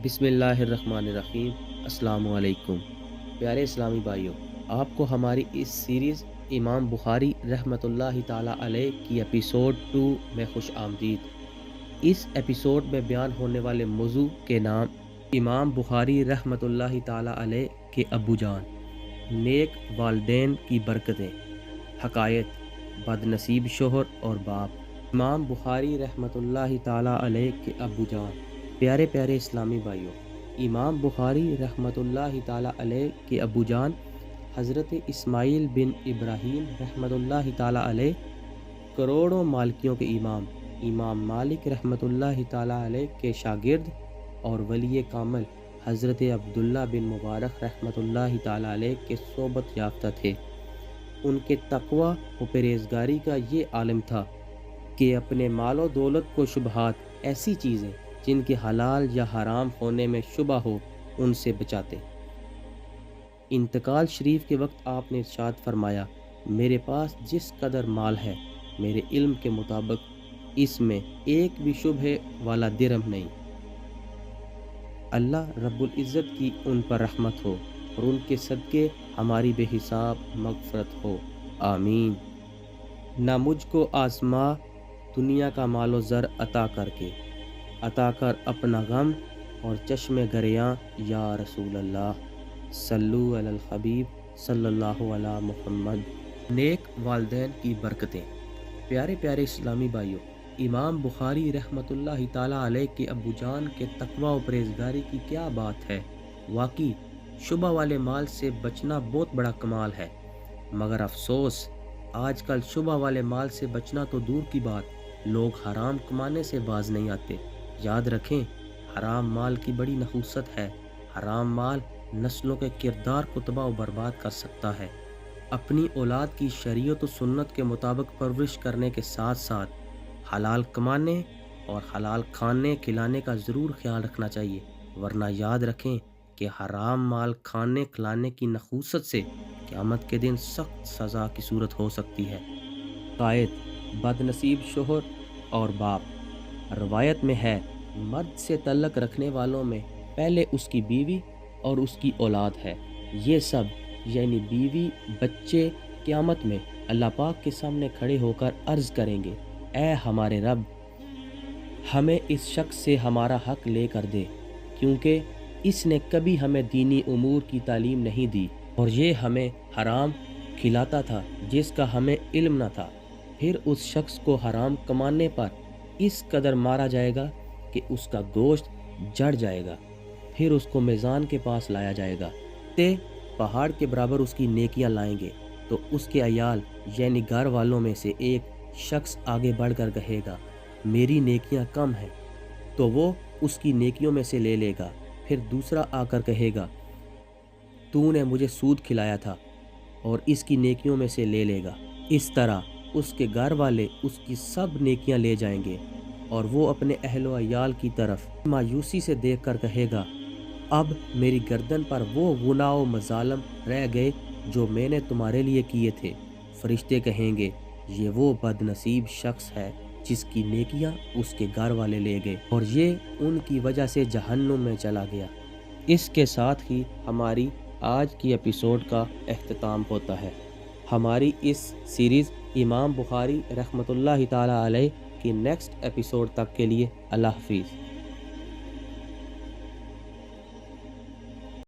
بسم اللہ الرحمن الرحیم۔ السلام علیکم پیارے اسلامی بھائیوں، آپ کو ہماری اس سیریز امام بخاری رحمۃ اللہ تعالیٰ علیہ کی ایپیسوڈ 2 میں خوش آمدید۔ اس ایپیسوڈ میں بیان ہونے والے موضوع کے نام امام بخاری رحمۃ اللہ تعالیٰ علیہ کے ابو جان، نیک والدین کی برکتیں، حکایت، بد نصیب شوہر اور باپ۔ امام بخاری رحمۃ اللہ تعالیٰ علیہ کے ابو جان۔ پیارے پیارے اسلامی بھائیوں، امام بخاری رحمۃ اللہ تعالیٰ علیہ کے ابو جان حضرت اسماعیل بن ابراہیم رحمۃ اللہ تعالیٰ علیہ، کروڑوں مالکیوں کے امام مالک رحمۃ اللہ تعالیٰ علیہ کے شاگرد اور ولی کامل حضرت عبداللہ بن مبارک رحمۃ اللہ تعالیٰ علیہ کے صحبت یافتہ تھے۔ ان کے تقوی و پرہیزگاری کا یہ عالم تھا کہ اپنے مال و دولت کو شبہات، ایسی چیزیں جن کے حلال یا حرام ہونے میں شبہ ہو، ان سے بچاتے۔ انتقال شریف کے وقت آپ نے ارشاد فرمایا، میرے پاس جس قدر مال ہے، میرے علم کے مطابق اس میں ایک بھی شبہ والا درہم نہیں۔ اللہ رب العزت کی ان پر رحمت ہو اور ان کے صدقے ہماری بے حساب مغفرت ہو، آمین۔ نہ مجھ کو آزما دنیا کا مال و زر عطا کر اپنا غم اور چشم گریاں، یا رسول اللہ صلو علی الحبیب صلی اللہ علی محمد۔ نیک والدین کی برکتیں۔ پیارے پیارے اسلامی بھائیوں، امام بخاری رحمۃ اللہ تعالیٰ علیہ کے ابو جان کے تقوی و پرہیزگاری کی کیا بات ہے۔ واقعی شبہ والے مال سے بچنا بہت بڑا کمال ہے، مگر افسوس آج کل شبہ والے مال سے بچنا تو دور کی بات، لوگ حرام کمانے سے باز نہیں آتے۔ یاد رکھیں، حرام مال کی بڑی نحوست ہے۔ حرام مال نسلوں کے کردار کو تباہ و برباد کر سکتا ہے۔ اپنی اولاد کی شریعت و سنت کے مطابق پرورش کرنے کے ساتھ ساتھ حلال کمانے اور حلال کھانے کھلانے کا ضرور خیال رکھنا چاہیے، ورنہ یاد رکھیں کہ حرام مال کھانے کھلانے کی نحوست سے قیامت کے دن سخت سزا کی صورت ہو سکتی ہے۔ حکایت، بد نصیب شوہر اور باپ۔ روایت میں ہے، مرد سے تعلق رکھنے والوں میں پہلے اس کی بیوی اور اس کی اولاد ہے۔ یہ سب یعنی بیوی، بچے، قیامت میں اللہ پاک کے سامنے کھڑے ہو کر عرض کریں گے، اے ہمارے رب، ہمیں اس شخص سے ہمارا حق لے کر دے، کیونکہ اس نے کبھی ہمیں دینی امور کی تعلیم نہیں دی اور یہ ہمیں حرام کھلاتا تھا جس کا ہمیں علم نہ تھا۔ پھر اس شخص کو حرام کمانے پر اس قدر مارا جائے گا کہ اس کا گوشت جڑ جائے گا، پھر اس کو میزان کے پاس لایا جائے گا، پہاڑ کے برابر اس کی نیکیاں لائیں گے، تو اس کے عیال یعنی گھر والوں میں سے ایک شخص آگے بڑھ کر کہے گا، میری نیکیاں کم ہیں، تو وہ اس کی نیکیوں میں سے لے لے گا۔ پھر دوسرا آ کر کہے گا، تو نے مجھے سود کھلایا تھا، اور اس کی نیکیوں میں سے لے لے گا۔ اس طرح اس کے گھر والے اس کی سب نیکیاں لے جائیں گے، اور وہ اپنے اہل و عیال کی طرف مایوسی سے دیکھ کر کہے گا، اب میری گردن پر وہ گناہ و مظالم رہ گئے جو میں نے تمہارے لیے کیے تھے۔ فرشتے کہیں گے، یہ وہ بد نصیب شخص ہے جس کی نیکیاں اس کے گھر والے لے گئے اور یہ ان کی وجہ سے جہنم میں چلا گیا۔ اس کے ساتھ ہی ہماری آج کی ایپیسوڈ کا اختتام ہوتا ہے۔ ہماری اس سیریز امام بخاری رحمۃ اللہ تعالیٰ علیہ کی نیکسٹ ایپیسوڈ تک کے لیے اللہ حافظ۔